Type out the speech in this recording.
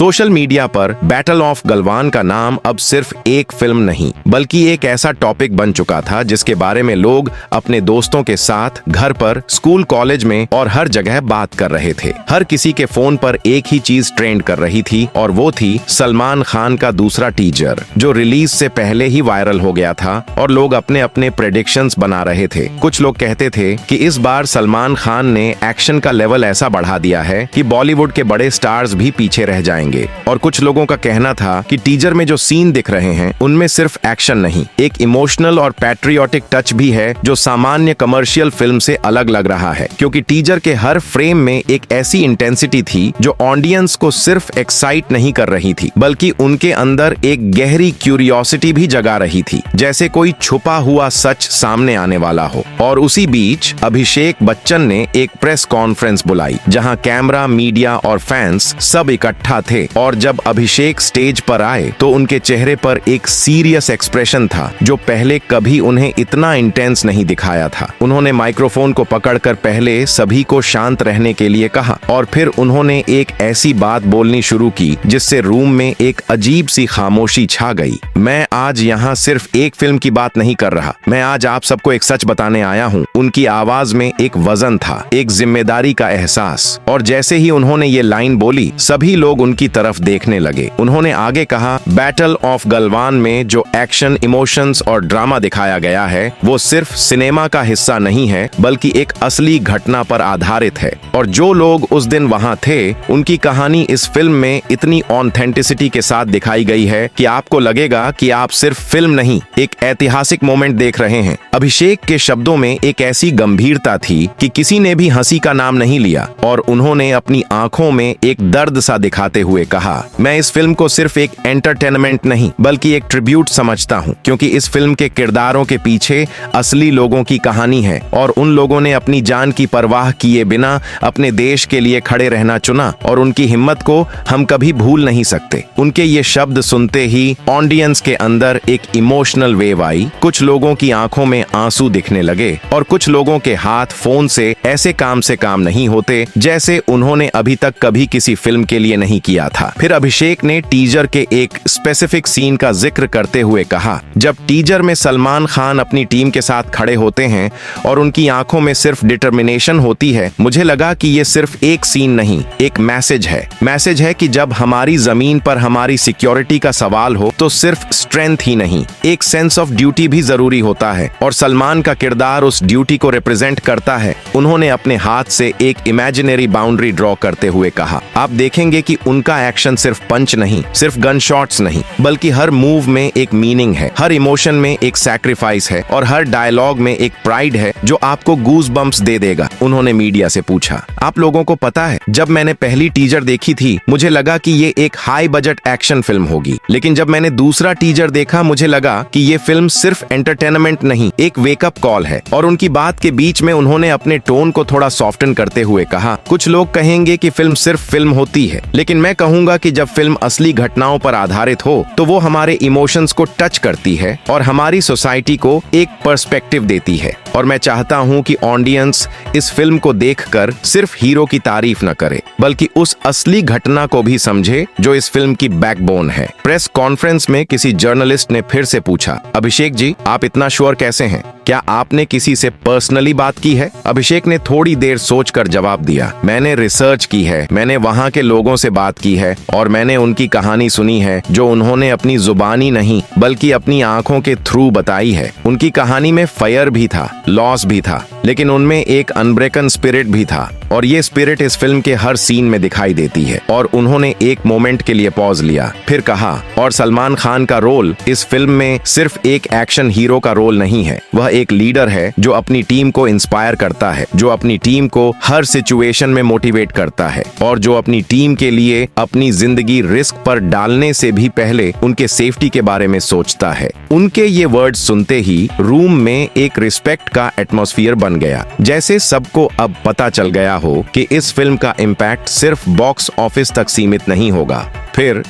Social media पर battle of Galwan का नाम अब सिर्फ एक फिल्म नहीं बल्कि एक ऐसा टॉपिक बन चुका था जिसके बारे में लोग अपने दोस्तों के साथ, घर पर, स्कूल, कॉलेज में और हर जगह बात कर रहे थे। हर किसी के फोन पर एक ही चीज ट्रेंड कर रही थी और वो थी सलमान खान का दूसरा टीजर, जो रिलीज से पहले ही वायरल हो गया था और लोग अपने अपने प्रेडिक्शंस बना रहे थे। कुछ लोग कहते थे कि इस बार सलमान खान ने एक्शन का लेवल ऐसा बढ़ा दिया है कि बॉलीवुड के बड़े स्टार्स भी पीछे रह जाएंगे, और कुछ लोगों का कहना था कि टीजर में जो सीन दिख रहे हैं उनमें सिर्फ एक्शन नहीं, एक इमोशनल और पैट्रियोटिक टच भी है जो सामान्य कमर्शियल फिल्म से अलग लग रहा है, क्योंकि टीजर के हर फ्रेम में एक ऐसी इंटेंसिटी थी जो ऑडियंस को सिर्फ एक्साइट नहीं कर रही थी बल्कि उनके अंदर एक गहरी क्यूरियोसिटी भी जगा रही थी, जैसे कोई छुपा हुआ सच सामने आने वाला हो। और उसी बीच अभिषेक बच्चन ने एक प्रेस कॉन्फ्रेंस बुलाई जहां कैमरा, मीडिया और फैंस सब इकट्ठा थे, और जब अभिषेक स्टेज पर आए तो उनके चेहरे पर एक सीरियस एक्सप्रेशन था जो पहले कभी उन्हें इतना इंटेंस नहीं दिखाया था। उन्होंने माइक्रोफोन को पकड़कर पहले सभी को शांत रहने के लिए कहा और फिर उन्होंने एक ऐसी बात बोलनी शुरू की जिससे रूम में एक अजीब सी खामोशी छा गई। मैं आज यहाँ सिर्फ एक फिल्म की बात नहीं कर रहा, मैं आज आप सबको एक सच बताने आया हूँ। उनकी आवाज में एक वजन था, एक जिम्मेदारी का एहसास, और जैसे ही उन्होंने ये लाइन बोली सभी लोग उनकी तरफ देखने लगे। उन्होंने आगे कहा, बैटल ऑफ गलवान में जो एक्शन, इमोशंस और ड्रामा दिखाया गया है वो सिर्फ सिनेमा का हिस्सा नहीं है बल्कि एक असली घटना पर आधारित है, और जो लोग उस दिन वहां थे उनकी कहानी इस फिल्म में इतनी ऑथेंटिसिटी के साथ दिखाई गई है कि आपको लगेगा कि आप सिर्फ फिल्म नहीं, एक ऐतिहासिक मोमेंट देख रहे हैं। अभिषेक के शब्दों में एक ऐसी गंभीरता थी कि किसी ने भी हंसी का नाम नहीं लिया, और उन्होंने अपनी आंखों में एक दर्द सा दिखाते हुए कहा, मैं इस फिल्म को सिर्फ एक एंटरटेनमेंट नहीं बल्कि एक ट्रिब्यूट समझता हूं, क्योंकि इस फिल्म के किरदारों के पीछे असली लोगों की कहानी है और उन लोगों ने अपनी जान की परवाह किए बिना अपने देश के लिए खड़े रहना चुना, और उनकी हिम्मत को हम कभी भूल नहीं सकते। उनके ये शब्द सुनते ही ऑडियंस के अंदर एक इमोशनल वेव आई। कुछ लोगों की आंखों में आंसू दिखने लगे और कुछ लोगों के हाथ फोन से ऐसे काम नहीं होते जैसे उन्होंने अभी तक कभी किसी फिल्म के लिए नहीं किया था। फिर अभिषेक ने टीजर के एक स्पेसिफिक सीन का जिक्र करते हुए कहा, जब टीजर में सलमान खान अपनी टीम के साथ खड़े होते हैं और उनकी आंखों में सिर्फ डिटर्मिनेशन होती है, मुझे लगा कि ये सिर्फ एक सीन नहीं, एक मैसेज है कि जब हमारी जमीन पर हमारी सिक्योरिटी का सवाल हो तो सिर्फ स्ट्रेंथ ही नहीं, एक सेंस ऑफ ड्यूटी भी जरूरी होता है, और सलमान का किरदार उस ड्यूटी को रिप्रेजेंट करता है। उन्होंने अपने हाथ से एक इमेजिनरी बाउंड्री ड्रॉ करते हुए कहा, आप देखेंगे कि उनका एक्शन सिर्फ पंच नहीं, सिर्फ गन शॉट्स नहीं, बल्कि हर मूव में एक मीनिंग है, हर इमोशन में एक सैक्रिफाइस है और हर डायलॉग में एक प्राइड है जो आपको गूज बम्प्स दे देगा। उन्होंने मीडिया से पूछा, आप लोगों को पता है, जब मैंने पहली टीजर देखी थी मुझे लगा कि ये एक हाई बजट एक्शन फिल्म होगी, लेकिन जब मैंने दूसरा टीजर देखा मुझे लगा कि ये फिल्म सिर्फ एंटरटेनमेंट नहीं, एक वेकअप कॉल है। और उनकी बात के बीच में उन्होंने अपने टोन को थोड़ा सॉफ्टन करते हुए कहा, कुछ लोग कहेंगे कि फिल्म सिर्फ फिल्म होती है, लेकिन मैं कहूंगा कि जब फिल्म असली घटनाओं पर आधारित हो तो वो हमारे इमोशंस को टच करती है और हमारी सोसाइटी को एक पर्सपेक्टिव देती है। और मैं चाहता हूं कि ऑडियंस इस फिल्म को देखकर सिर्फ हीरो की तारीफ न करे बल्कि उस असली घटना को भी समझे जो इस फिल्म की बैकबोन है। प्रेस कॉन्फ्रेंस में किसी जर्नलिस्ट ने फिर से पूछा, अभिषेक जी, आप इतना श्योर कैसे हैं? क्या आपने किसी से पर्सनली बात की है? अभिषेक ने थोड़ी देर सोचकर जवाब दिया, मैंने रिसर्च की है, मैंने वहां के लोगों से बात की है और मैंने उनकी कहानी सुनी है जो उन्होंने अपनी जुबानी नहीं बल्कि अपनी आंखों के थ्रू बताई है। उनकी कहानी में फायर भी था, लॉस भी था, लेकिन उनमें एक अनब्रेकन स्पिरिट भी था, और ये स्पिरिट इस फिल्म के हर सीन में दिखाई देती है। और उन्होंने एक मोमेंट के लिए पॉज लिया, फिर कहा, और सलमान खान का रोल इस फिल्म में सिर्फ एक एक्शन हीरो का रोल नहीं है, वह एक लीडर है जो अपनी टीम को इंस्पायर करता है, जो अपनी टीम को हर सिचुएशन में मोटिवेट करता है, और जो अपनी टीम के लिए अपनी जिंदगी रिस्क पर डालने से भी पहले उनके सेफ्टी के बारे में सोचता है। उनके ये वर्ड्स सुनते ही रूम में एक रिस्पेक्ट का एटमॉस्फेयर बन गया, जैसे सबको अब पता चल गया हो कि इस फिल्म का इम्पैक्ट सिर्फ बॉक्स ऑफिस तक सीमित नहीं होगा। फिर